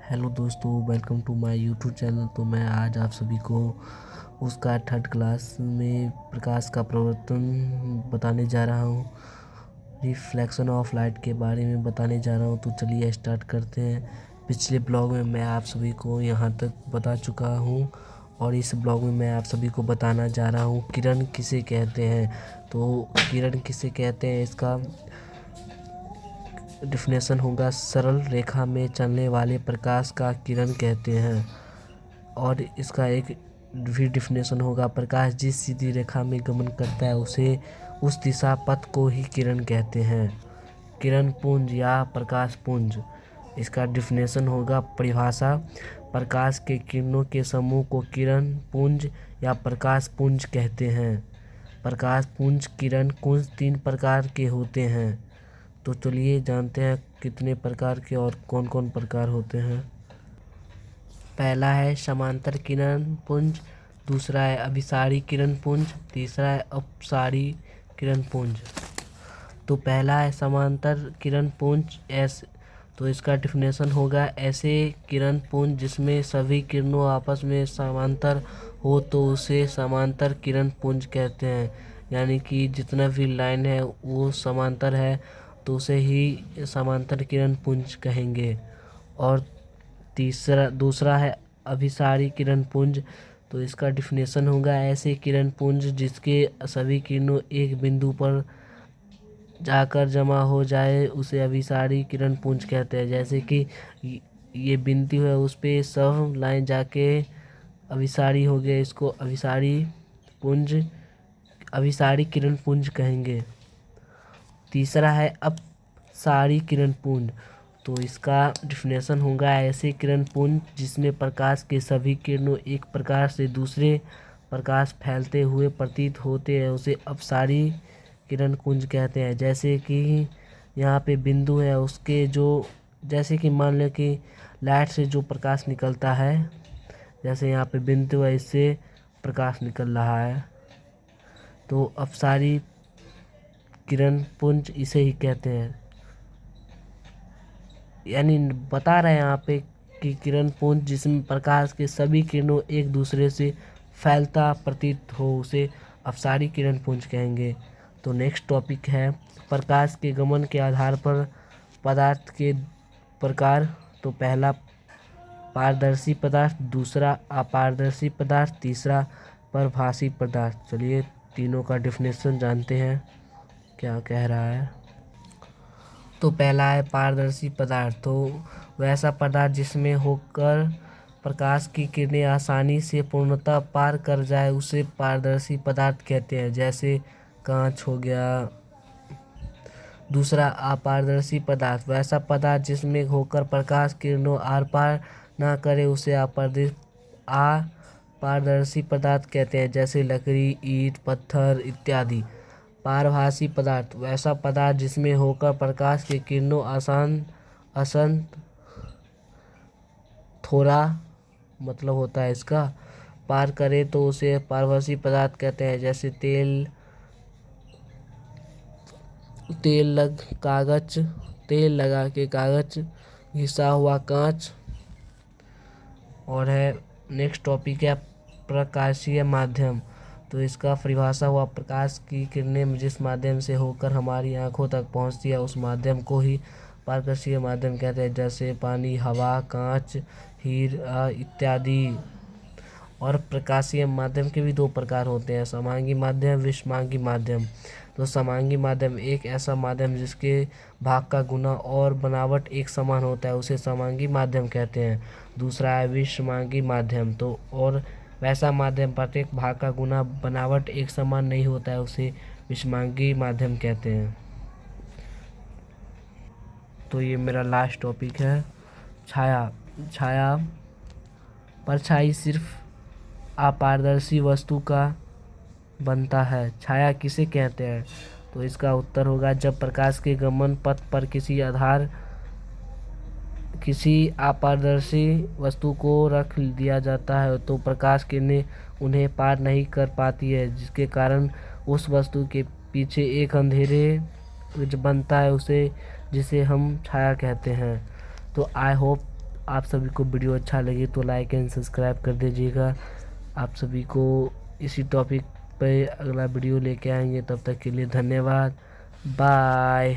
Hello दोस्तों, welcome to my YouTube channel. तो मैं आज आप सभी को उसका थर्ड क्लास में प्रकाश का प्रवर्तन बताने जा रहा हूँ। रिफ्लेक्शन ऑफ लाइट के बारे में बताने जा रहा हूँ। तो चलिए स्टार्ट करते हैं। पिछले ब्लॉग में मैं आप सभी को यहाँ तक बता चुका हूँ और इस ब्लॉग में मैं आप सभी को बताना जा रहा हूँ किरण किसे कहते हैं। तो किरण किसे कहते हैं, इसका डिफिनेशन होगा सरल रेखा में चलने वाले प्रकाश का किरण कहते हैं। और इसका एक भी डिफिनेशन होगा प्रकाश जिस सीधी रेखा में गमन करता है उसे उस दिशा पथ को ही किरण कहते हैं। किरण पुंज या प्रकाश पुंज, इसका डिफिनेशन होगा परिभाषा प्रकाश के किरणों के समूह को किरण पुंज या प्रकाश पुंज कहते हैं। प्रकाश पुंज किरण पुंज 3 प्रकार के होते हैं। तो चलिए जानते हैं कितने प्रकार के और कौन कौन प्रकार होते हैं। पहला है समांतर किरण पुंज, दूसरा है अभिसारी किरण पुंज, तीसरा है अपसारी किरण पुंज। तो पहला है समांतर किरण पुंज। तो इसका डिफिनेशन होगा ऐसे किरण पुंज जिसमें सभी किरणों आपस में समांतर हो तो उसे समांतर किरण पुंज कहते हैं। यानी कि जितना भी लाइन है वो समांतर है तो उसे ही समांतर किरण पुंज कहेंगे। और दूसरा है अभिसारी किरण पुंज। तो इसका डिफिनेशन होगा ऐसे किरण पुंज जिसके सभी किरणों एक बिंदु पर जाकर जमा हो जाए उसे अभिसारी किरण पुंज कहते हैं। जैसे कि ये बिंदु है उस पे सब लाइन जाके अभिसारी हो गए, इसको अभिसारी किरण पुंज कहेंगे। तीसरा है अपसारी किरण पुंज। तो इसका डिफिनेशन होगा ऐसे किरण पुंज जिसमें प्रकाश के सभी किरणों एक प्रकार से दूसरे प्रकाश फैलते हुए प्रतीत होते हैं उसे अपसारी किरण पुंज कहते हैं। जैसे कि यहाँ पे बिंदु है उसके जो जैसे कि मान लो कि लाइट से जो प्रकाश निकलता है, जैसे यहाँ पे बिंदु है इससे प्रकाश निकल रहा है तो अपसारी किरण पुंज इसे ही कहते हैं। यानी बता रहे हैं यहाँ पे कि किरण पुंज जिसमें प्रकाश के सभी किरणों एक दूसरे से फैलता प्रतीत हो उसे अपसारी किरण पुंज कहेंगे। तो नेक्स्ट टॉपिक है प्रकाश के गमन के आधार पर पदार्थ के प्रकार। तो पहला पारदर्शी पदार्थ, दूसरा अपारदर्शी पदार्थ, तीसरा परभासी पदार्थ। चलिए तीनों का डिफिनेशन जानते हैं क्या कह रहा है। तो पहला है पारदर्शी पदार्थ। तो वैसा पदार्थ जिसमें होकर प्रकाश की किरणें आसानी से पूर्णतः पार कर जाए उसे पारदर्शी पदार्थ कहते हैं, जैसे कांच हो गया। दूसरा अपारदर्शी पदार्थ, वैसा पदार्थ जिसमें होकर प्रकाश किरणों आर पार ना करे उसे अपारदर्शी पदार्थ कहते हैं, जैसे लकड़ी, ईंट, पत्थर इत्यादि। पारभासी पदार्थ, वैसा पदार्थ जिसमें होकर प्रकाश की किरणों थोड़ा मतलब होता है इसका पार करे तो उसे पारभासी पदार्थ कहते हैं, जैसे तेल लगा के कागज, घिसा हुआ कांच। और है नेक्स्ट टॉपिक है प्रकाशीय माध्यम। तो इसका परिभाषा हुआ प्रकाश की किरणें जिस माध्यम से होकर हमारी आंखों तक पहुंचती है उस माध्यम को ही प्रकाशीय माध्यम कहते हैं, जैसे पानी, हवा, कांच, हीरा इत्यादि। और प्रकाशीय माध्यम के भी 2 प्रकार होते हैं, समांगी माध्यम, विषमांगी माध्यम। तो समांगी माध्यम एक ऐसा माध्यम जिसके भाग का गुना और बनावट एक समान होता है उसे समांगी माध्यम कहते हैं। दूसरा है विषमांगी माध्यम। तो और वैसा माध्यम प्रत्येक भाग का गुना बनावट एक समान नहीं होता है उसे विषमांगी माध्यम कहते हैं। तो ये मेरा लास्ट टॉपिक है छाया। परछाई सिर्फ अपारदर्शी वस्तु का बनता है। छाया किसे कहते हैं? तो इसका उत्तर होगा जब प्रकाश के गमन पथ पर किसी अपारदर्शी वस्तु को रख दिया जाता है तो प्रकाश किरणें उन्हें पार नहीं कर पाती है, जिसके कारण उस वस्तु के पीछे एक अंधेरे जो बनता है उसे जिसे हम छाया कहते हैं। तो आई होप आप सभी को वीडियो अच्छा लगे तो लाइक एंड सब्सक्राइब कर दीजिएगा। आप सभी को इसी टॉपिक पे अगला वीडियो लेके आएंगे, तब तक के लिए धन्यवाद। बाय।